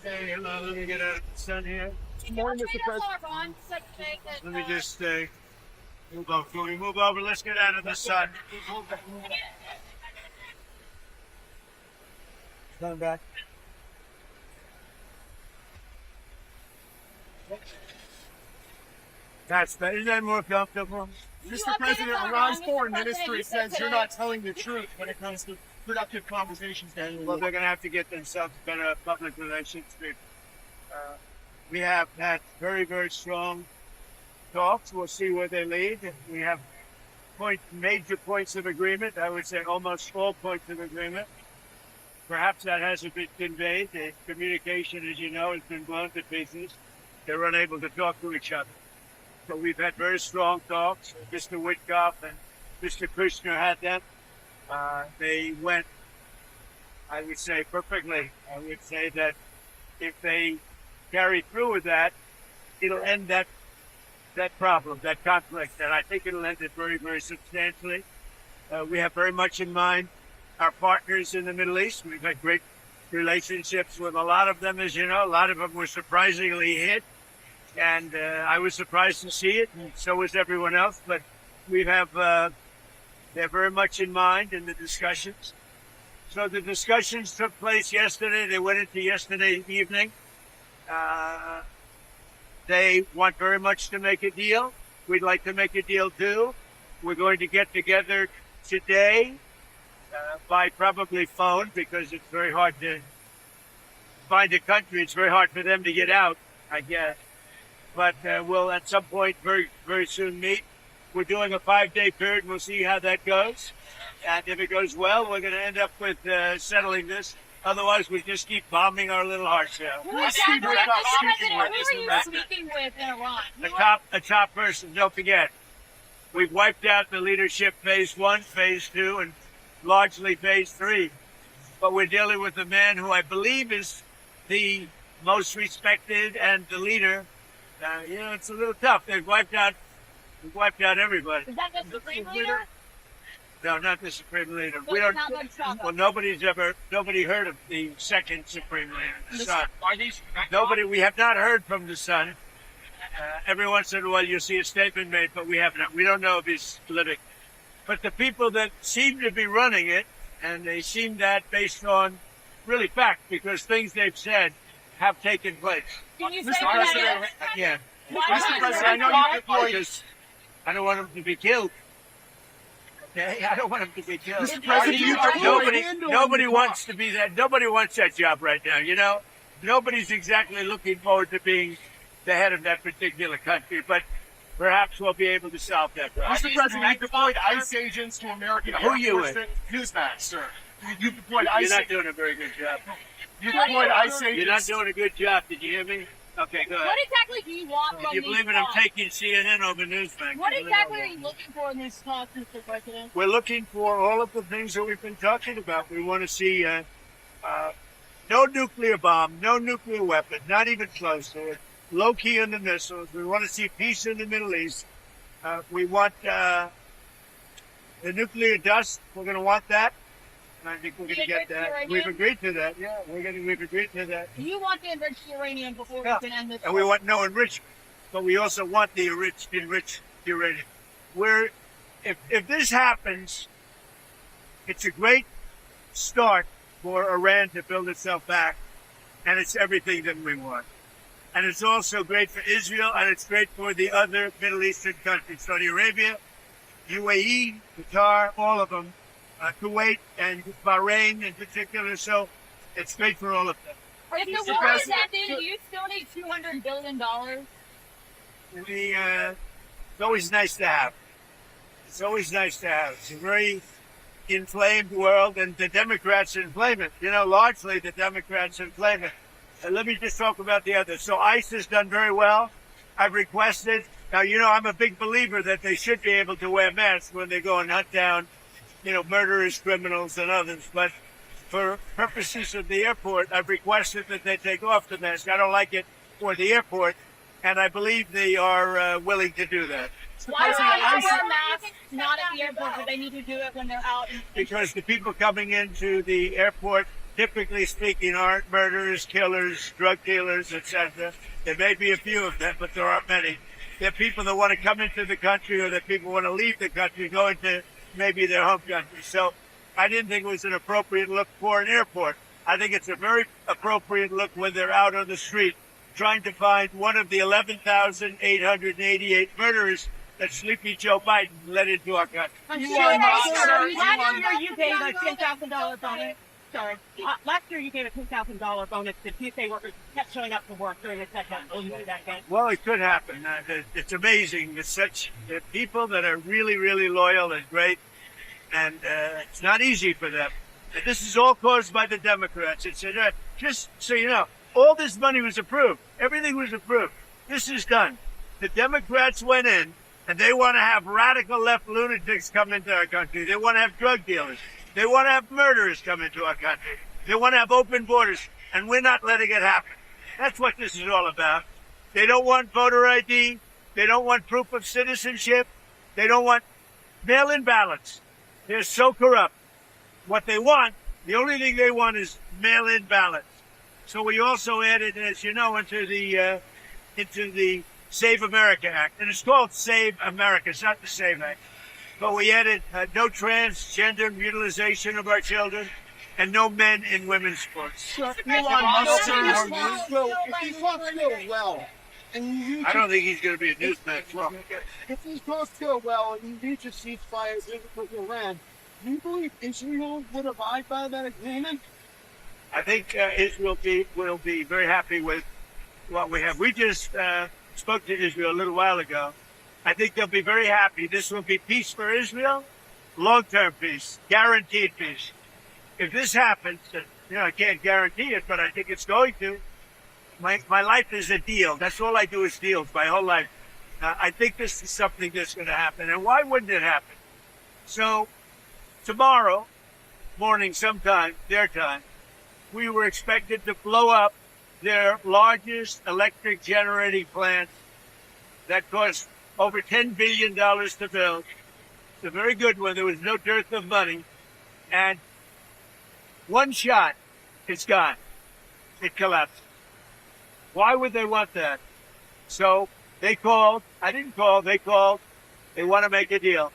Hey, hello, let me get out of the sun here. Good morning, Mr. President. Let me just move over. Can we move over? Let's get out of the sun. Stand back. That's better. Isn't that more comfortable? Mr. President, Iran's foreign ministry says you're not telling the truth when it comes to productive conversations. Well, they're going to have to get themselves better public relations. We have had very, very strong talks. We'll see where they lead. We have major points of agreement. I would say almost all points of agreement. Perhaps that hasn't been conveyed. The communication, as you know, has been blown to pieces. They're unable to talk to each other. So we've had very strong talks. Mr. Witkoff and Mr. Kushner had them. They went, I would say, perfectly. I would say that if they carry through with that, it'll end that problem, that conflict, and I think it'll end it very, very substantially. We have very much in mind our partners in the Middle East. We've had great relationships with a lot of them, as you know. A lot of them were surprisingly hit, and I was surprised to see it, and so was everyone else. But we have they're very much in mind in the discussions. So the discussions took place yesterday. They went into yesterday evening. They want very much to make a deal. We'd like to make a deal too. We're going to get together today by probably phone because it's very hard to find a country. It's very hard for them to get out, I guess. But we'll at some point very, very soon meet. We're doing a 5-day period. We'll see how that goes. And if it goes well, we're going to end up with settling this. Otherwise, we just keep bombing our little hearts out. Who are you speaking with in Iran? A top person. Don't forget, we've wiped out the leadership phase 1, phase 2, and largely phase 3. But we're dealing with a man who I believe is the most respected and the leader. It's a little tough. We've wiped out everybody. Is that the Supreme Leader? No, not the Supreme Leader. So We don't. Well, nobody heard of the second Supreme Leader, the son. We have not heard from the son. Every once in a while you see a statement made, but we have not. We don't know if he's living. But the people that seem to be running it, and they seem that based on really fact, because things they've said have taken place. Can you say Mr. what President, that is? Yeah. Mr. President, I know you deployed. I don't want him to be killed. Okay, I don't want him to be killed. Mr. President, you deployed. Nobody wants to be that. Nobody wants that job right now. You know, nobody's exactly looking forward to being the head of that particular country. But perhaps we'll be able to solve that problem. Mr. President, you deployed ICE agents to American Who you airports. with? Newsmax, sir. You deployed ICE. You're not doing a very good job. You deployed ICE agents. You're not doing a good job. Did you hear me? Okay, go ahead. What exactly do you want from If you these believe it, I'm talks? taking CNN over Newsmax. What exactly are you looking for in these talks, Mr. President? We're looking for all of the things that we've been talking about. We want to see no nuclear bomb, no nuclear weapon, not even close to it, low key on the missiles. We want to see peace in the Middle East. We want the nuclear dust. We're going to want that. And I think we're going to get that. Uranium? We've agreed to that. Yeah, we've agreed to that. You want the enriched uranium before Yeah. we can end this. And we want no enrichment, but we also want the enriched uranium. If this happens, it's a great start for Iran to build itself back, and it's everything that we want. And it's also great for Israel, and it's great for the other Middle Eastern countries, Saudi Arabia, UAE, Qatar, all of them, Kuwait and Bahrain in particular. So it's great for all of them. If the war is ending, do you still need $200 billion? It's always nice to have. It's always nice to have. It's a very inflamed world, and the Democrats inflame it. You know, largely the Democrats inflame it. And let me just talk about the others. So ICE has done very well. I've requested. Now, you know, I'm a big believer that they should be able to wear masks when they go and hunt down, murderers, criminals, and others. But for purposes of the airport, I've requested that they take off the mask. I don't like it for the airport, and I believe they are willing to do that. Why do they wear masks not at the airport, but they need to do it when they're out? Because the people coming into the airport typically speaking, aren't murderers, killers, drug dealers, etc. There may be a few of them, but there aren't many. They're people that want to come into the country, or that people want to leave the country, go into maybe their home country. So I didn't think it was an appropriate look for an airport. I think it's a very appropriate look when they're out on the street trying to find one of the 11,888 murderers that Sleepy Joe Biden let into our country. Last year you gave a $10,000 bonus. Sorry. Last year you gave a $10,000 bonus to TSA workers who kept showing up to work during the shutdown. Will you do that again? Well, it could happen. It's amazing. It's such people that are really, really loyal and great, and it's not easy for them. And this is all caused by the Democrats. It's just so you know, all this money was approved. Everything was approved. This is done. The Democrats went in, and they want to have radical left lunatics come into our country. They want to have drug dealers. They want to have murderers come into our country. They want to have open borders, and we're not letting it happen. That's what this is all about. They don't want voter ID. They don't want proof of citizenship. They don't want mail-in ballots. They're so corrupt. What they want, the only thing they want is mail-in ballots. So we also added, as you know, into the Save America Act. And it's called Save America. It's not the Save Act. But we added no transgender mutilization of our children and no men in women's sports. Elon Musk if he talks so well, and you I don't think he's going to be a newsman. Well, if he goes so well and you reach a ceasefire with Iran, do you believe Israel would abide by that agreement? I think Israel will be very happy with what we have. We just spoke to Israel a little while ago. I think they'll be very happy. This will be peace for Israel, long-term peace, guaranteed peace. If this happens, I can't guarantee it, but I think it's going to. My life is a deal. That's all I do is deals, my whole life. I think this is something that's going to happen. And why wouldn't it happen? So tomorrow morning sometime, their time, we were expected to blow up their largest electric generating plant that cost over $10 billion to build. It's a very good one. There was no dearth of money. And one shot, it's gone. It collapsed. Why would they want that? So they called. I didn't call. They called. They want to make a deal.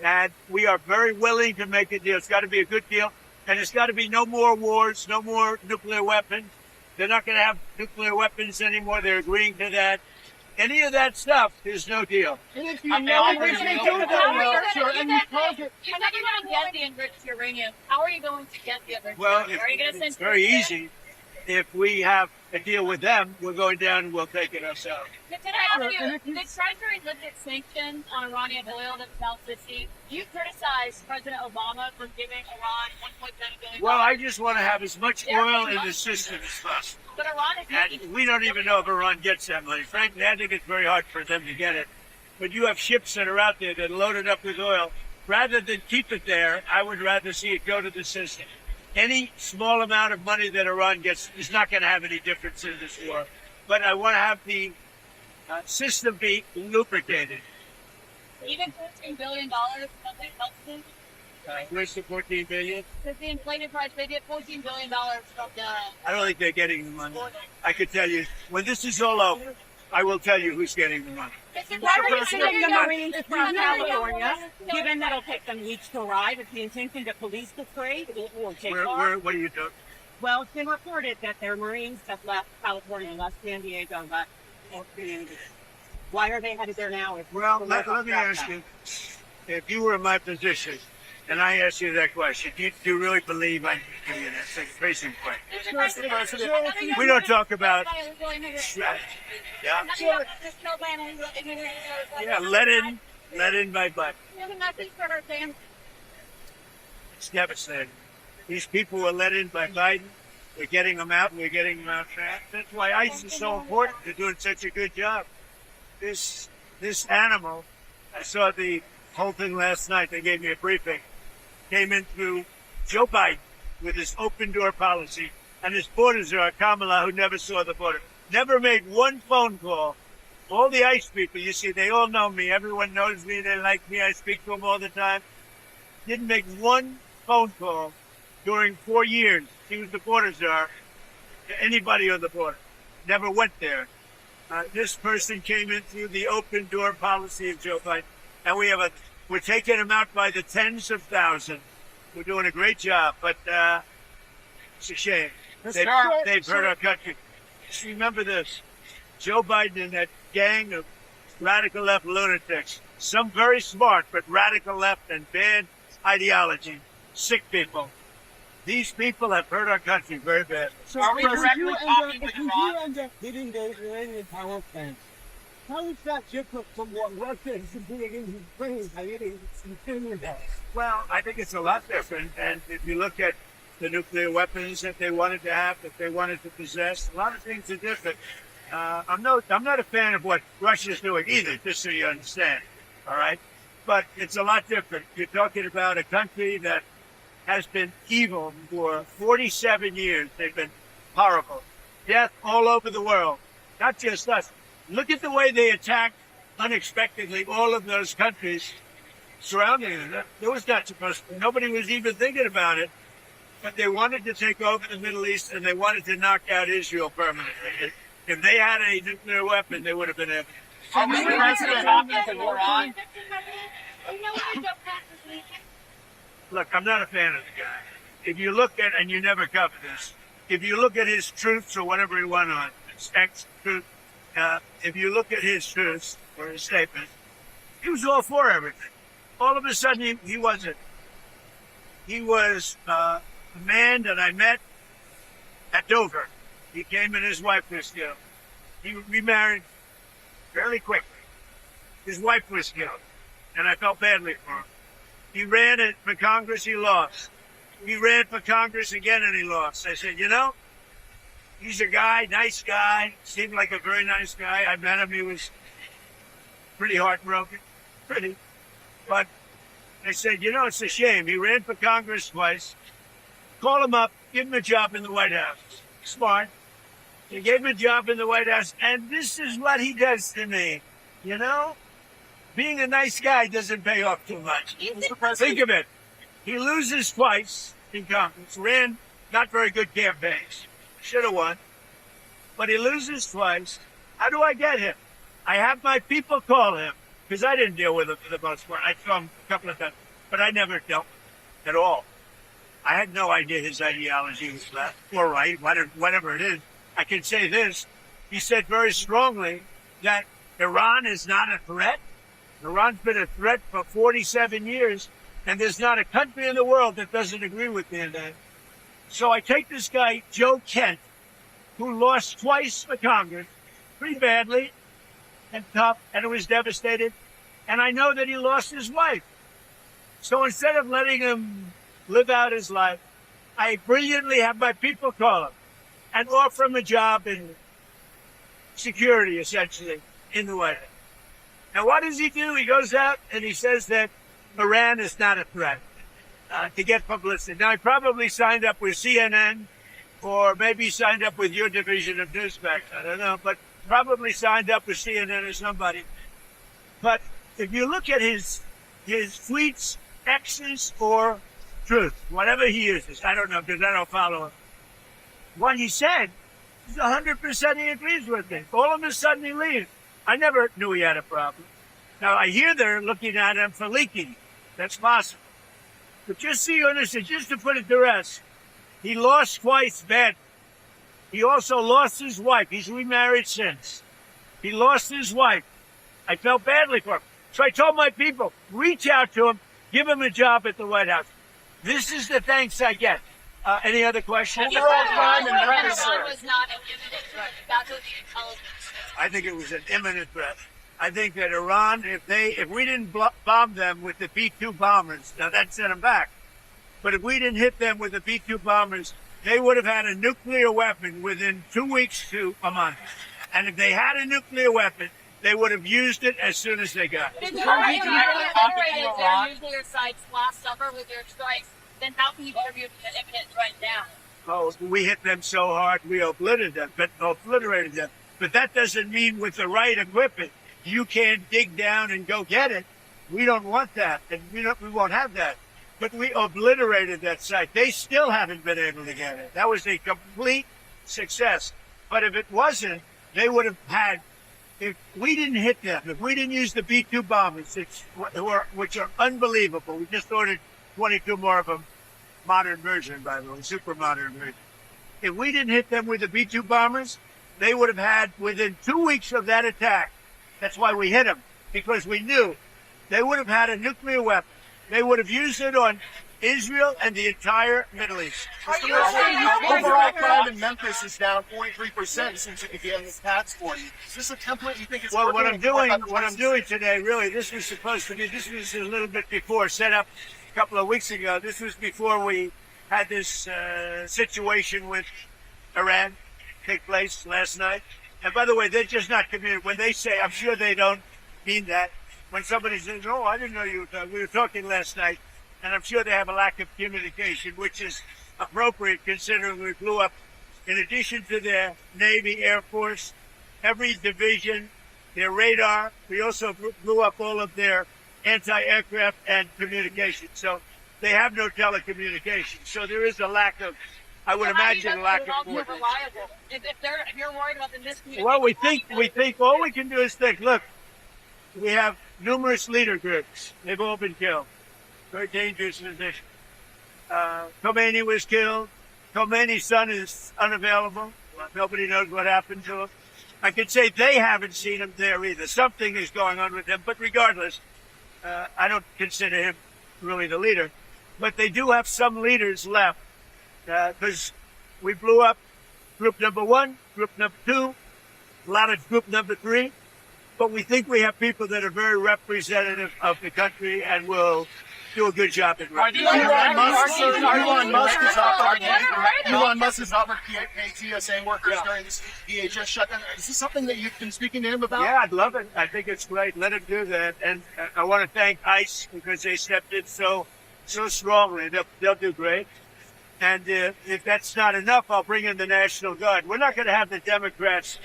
And we are very willing to make a deal. It's got to be a good deal. And it's got to be no more wars, no more nuclear weapons. They're not going to have nuclear weapons anymore. They're agreeing to that. Any of that stuff, there's no deal. And if you know You're there's not no going deal, to get the enriched uranium. How are you going to get the enriched Well, uranium? Are you going to send it's very easy. If we have a deal with them, we're going down and we'll take it ourselves. Did I ask you, did Treasury lift its sanctions on Iranian oil that fell this week? You criticized President Obama for giving Iran $1.7 billion. Well, I just want to have as much oil in the system as possible. But Iran is making... And we don't even know if Iran gets that money. Frankly, I think it's very hard for them to get it. But you have ships that are out there that are loaded up with oil. Rather than keep it there, I would rather see it go to the system. Any small amount of money that Iran gets is not going to have any difference in this war. But I want to have the system be lubricated. Even $14 billion doesn't help them. Where's the $14 billion? Because the inflated price, they get $14 billion from the... I don't think they're getting the money. I could tell you, when this is all over, I will tell you who's getting the money. Why are you sending the Marines from California, given that it'll take them weeks to arrive? It's the intention that police degrade or take off. What are you doing? Well, it's been reported that their Marines have left California, left San Diego, left San Why are they headed there now? Well, let me ask you, if you were in my position, and I asked you that question, do you really believe I can give you that? It's a basic question. We don't talk about strategy. Yeah? Yeah, let in by butt. It's devastating. These people were let in by Biden. We're getting them out, and we're getting them out fast. That's why ICE is so important. They're doing such a good job. This animal, I saw the whole thing last night. They gave me a briefing. Came in through Joe Biden with his open door policy, and his border czar, Kamala, who never saw the border, never made one phone call. All the ICE people, you see, they all know me. Everyone knows me. They like me. I speak to them all the time. Didn't make one phone call during 4 years. He was the border czar. Anybody on the border never went there. This person came in through the open door policy of Joe Biden, and we're taking them out by the tens of thousands. We're doing a great job, but it's a shame. They've hurt our country. Just remember this: Joe Biden and that gang of radical left lunatics, some very smart but radical left and bad ideology, sick people. These people have hurt our country very badly. So Are we directly talking with if you Iran? end up hitting the Iranian power plants, how is that different from what Russia is doing in Ukraine by hitting Canada? Well, I think it's a lot different. And if you look at the nuclear weapons that they wanted to have, that they wanted to possess, a lot of things are different. I'm not a fan of what Russia's doing either, just so you understand. All right, but it's a lot different. You're talking about a country that has been evil for 47 years. They've been horrible. Death all over the world, not just us. Look at the way they attacked unexpectedly all of those countries surrounding them. There was not supposed to, nobody was even thinking about it, but they wanted to take over the Middle East and they wanted to knock out Israel permanently. If they had a nuclear weapon, they would have been able. Are we directly talking with Iran? Look, I'm not a fan of the guy. If you look at, and you never cover this, if you look at his truths or whatever he went on, his ex-truth, if you look at his truths or his statements, he was all for everything. All of a sudden, he wasn't. He was a man that I met at Dover. He came and his wife was killed. He remarried fairly quickly. His wife was killed, and I felt badly for him. He ran for Congress, he lost. He ran for Congress again and he lost. I said, you know, he's a guy, nice guy, seemed like a very nice guy. I met him, he was pretty heartbroken, But I said, you know, it's a shame. He ran for Congress twice. Call him up, give him a job in the White House. Smart. He gave him a job in the White House, and this is what he does to me, you know? Being a nice guy doesn't pay off too much. Think of it. He loses twice in Congress, ran not very good campaigns. Should have won. But he loses twice. How do I get him? I have my people call him, because I didn't deal with him for the most part. I saw him a couple of times, but I never dealt with him at all. I had no idea his ideology was left or right, whatever it is. I can say this. He said very strongly that Iran is not a threat. Iran's been a threat for 47 years, and there's not a country in the world that doesn't agree with me on that. So I take this guy, Joe Kent, who lost twice for Congress, pretty badly and tough, and it was devastated, and I know that he lost his wife. So instead of letting him live out his life, I brilliantly have my people call him and offer him a job in security, essentially, in the White House. Now, what does he do? He goes out and he says that Iran is not a threat to get publicity. Now, he probably signed up with CNN or maybe signed up with your division of Newsmax. I don't know, but probably signed up with CNN or somebody. But if you look at his tweets, X's or truth, whatever he uses, I don't know because I don't follow him. What he said, 100% he agrees with me. All of a sudden he leaves. I never knew he had a problem. Now, I hear they're looking at him for leaking. That's possible. But just so you understand, just to put it to rest, he lost twice bad. He also lost his wife. He's remarried since. He lost his wife. I felt badly for him. So I told my people, reach out to him, give him a job at the White House. This is the thanks I get. Any other questions? Crime and murder, sir. Was not an imminent threat. That's what the intelligence. I think it was an imminent threat. I think that Iran, if we didn't bomb them with the B-2 bombers, now that sent them back. But if we didn't hit them with the B-2 bombers, they would have had a nuclear weapon within 2 weeks to a month. And if they had a nuclear weapon, they would have used it as soon as they got it. If you obliterated their nuclear sites last summer with your strikes, then how can you attribute an imminent threat now? Oh, we hit them so hard, we obliterated them. But that doesn't mean with the right equipment, you can't dig down and go get it. We don't want that, and we won't have that. but we obliterated that site. They still haven't been able to get it. That was a complete success. But if it wasn't, they would have had, if we didn't hit them, if we didn't use the B-2 bombers, which are unbelievable. We just ordered 22 more of them, modern version, by the way, super modern version. If we didn't hit them with the B-2 bombers, they would have had, within 2 weeks of that attack, that's why we hit them, because we knew they would have had a nuclear weapon. They would have used it on Israel and the entire Middle East. Overall crime in Memphis is down 43% since it began this task force. Is this a template you think it's Well, working? what I'm doing today, really, this was supposed to be, this was a little bit before, set up a couple of weeks ago. This was before we had this situation with Iran take place last night. And by the way, they're just not communicating. When they say, I'm sure they don't mean that. When somebody says, oh, I didn't know you were talking. We were talking last night. And I'm sure they have a lack of communication, which is appropriate considering we blew up, in addition to their Navy, Air Force, every division, their radar. We also blew up all of their anti-aircraft and communication. So they have no telecommunication. So there is a lack of, I would imagine, a lack of coordination. If you're worried about the miscommunication. Well, we think all we can do is think, look, we have numerous leader groups. They've all been killed. Very dangerous position. Khomeini was killed. Khomeini's son is unavailable. Nobody knows what happened to him. I could say they haven't seen him there either. Something is going on with him. But regardless, I don't consider him really the leader. But they do have some leaders left because we blew up group number 1, group number 2, a lot of group number 3. But we think we have people that are very representative of the country and will do a good job at Elon Musk is offered TSA workers during this DHS shutdown. Is this something that you've been speaking to him about? Yeah, I'd love it. I think it's great. Let him do that. And I want to thank ICE because they stepped in so strongly. They'll do great. And if that's not enough, I'll bring in the National Guard. We're not going to have the Democrats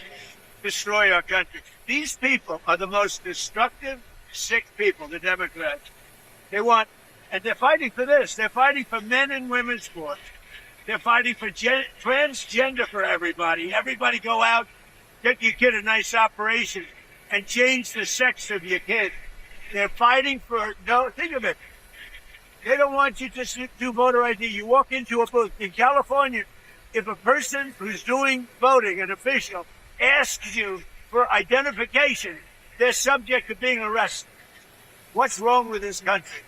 destroy our country. These people are the most destructive, sick people, the Democrats. And they're fighting for this. They're fighting for men and women's sports. They're fighting for transgender for everybody. Everybody go out, get your kid a nice operation, and change the sex of your kid. They're fighting for, think of it. They don't want you to do voter ID. You walk into a booth. In California, if a person who's doing voting, an official, asks you for identification, they're subject to being arrested. What's wrong with this country?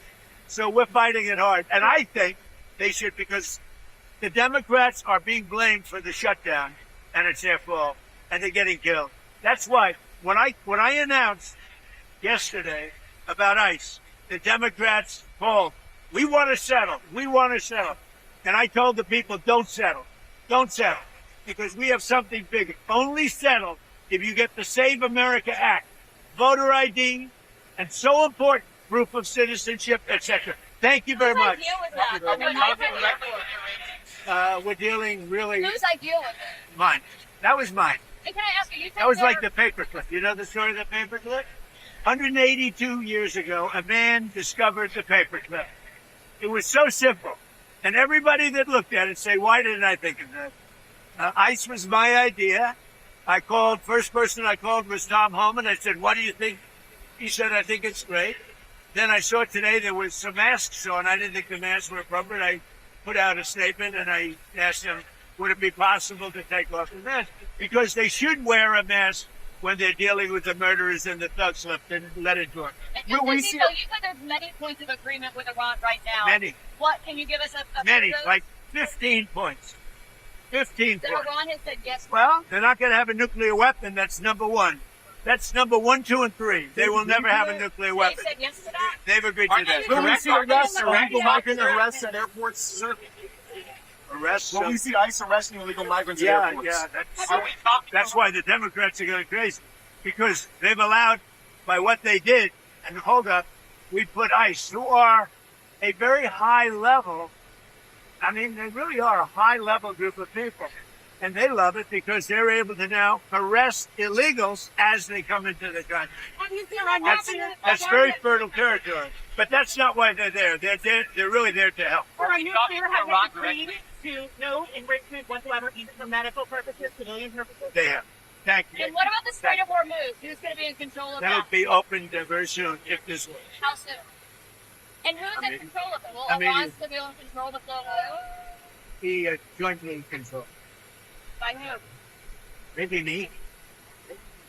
So we're fighting it hard. And I think they should, because the Democrats are being blamed for the shutdown, and it's their fault, and they're getting killed. That's why when I announced yesterday about ICE, the Democrats called, we want to settle. We want to settle. And I told the people, don't settle. Don't settle. Because we have something bigger. Only settle if you get the Save America Act, voter ID, and so important, proof of citizenship, etc. Thank you very much. We're dealing really. Whose idea was it? Mine. That was mine. And can I ask you? That was like the paperclip. You know the story of the paperclip? 182 years ago, a man discovered the paperclip. It was so simple. And everybody that looked at it say, why didn't I think of that? ICE was my idea. First person I called was Tom Homan. I said, what do you think? He said, I think it's great. Then I saw today there was some masks on. I didn't think the masks were appropriate. I put out a statement and I asked them, would it be possible to take off the mask? Because they should wear a mask when they're dealing with the murderers and the thugs left and let it go. You said there's many points of agreement with Iran right now. Many. What, can you give us a Many, few of those? like 15 points. 15 That points. Iran has said yes. Well, they're not going to have a nuclear weapon. That's number 1. That's number 1, 2, and 3. They will never have a nuclear They weapon. said yes to that. They've agreed to that. Will we see arrests, Correct. illegal migrant arrests at airports, sir? Arrests. Will we see ICE arresting illegal migrants at Yeah, airports? yeah. That's why the Democrats are going crazy. Because they've allowed, by what they did, and hold up, we put ICE, who are a very high level, I mean, they really are a high level group of people. And they love it because they're able to now arrest illegals as they come into the country. That's very fertile territory. But that's not why they're there. They're really there to help. For a nuclear has agreed to no enrichment whatsoever, even for medical purposes, civilian purposes. They have. Thank you. And what about the Strait of Hormuz? Who's going to be in control of That'll that? be opened very soon if this works. How soon? And who's in control of it? Will Iran still be able to control the flow of oil? Be jointly controlled. By who? Maybe me.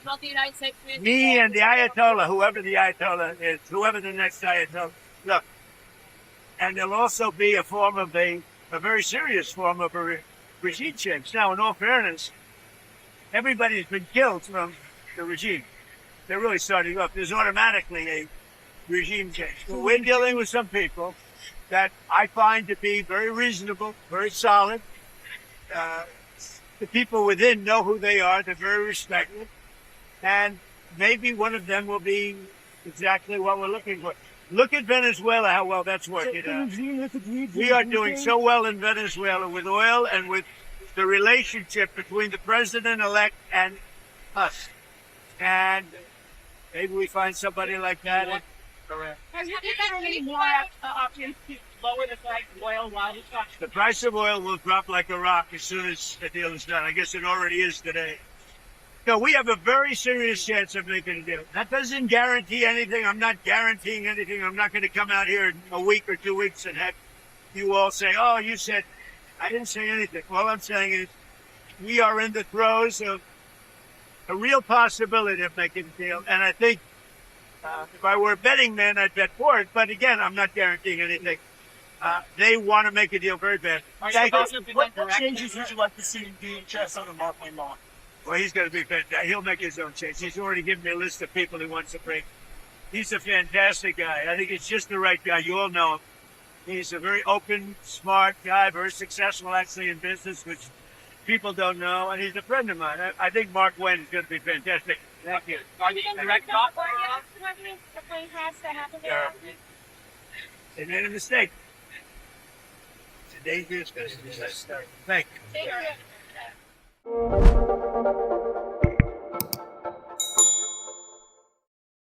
Not the United States. Me and the Ayatollah, whoever the Ayatollah is, whoever the next Ayatollah. Look, and there'll also be a form of a very serious form of a regime change. Now, in all fairness, everybody's been killed from the regime. They're really starting up. There's automatically a regime change. We're dealing with some people that I find to be very reasonable, very solid. The people within know who they are. They're very respected. And maybe one of them will be exactly what we're looking for. Look at Venezuela, how well that's working out. We are doing so well in Venezuela with oil and with the relationship between the president-elect and us. And maybe we find somebody like that. Correct. Have you considered any more options to lower the price of oil while it's not? The price of oil will drop like a rock as soon as the deal is done. I guess it already is today. No, we have a very serious chance of making a deal. That doesn't guarantee anything. I'm not guaranteeing anything. I'm not going to come out here in a week or 2 weeks and have you all say, oh, you said, I didn't say anything. All I'm saying is we are in the throes of a real possibility of making a deal. And I think if I were a betting man, I'd bet for it. But again, I'm not guaranteeing anything. They want to make a deal very bad. What changes would you like to see in DHS under Mark Law? Well, he's going to be fantastic. He'll make his own change. He's already given me a list of people he wants to bring. He's a fantastic guy. I think he's just the right guy. You all know him. He's a very open, smart guy, very successful actually in business, which people don't know. And he's a friend of mine. I think Mark Wayne is going to be fantastic. Thank you. Are you direct talk? The plane has to happen there. They made a mistake. It's a dangerous business. Thank you. Take care.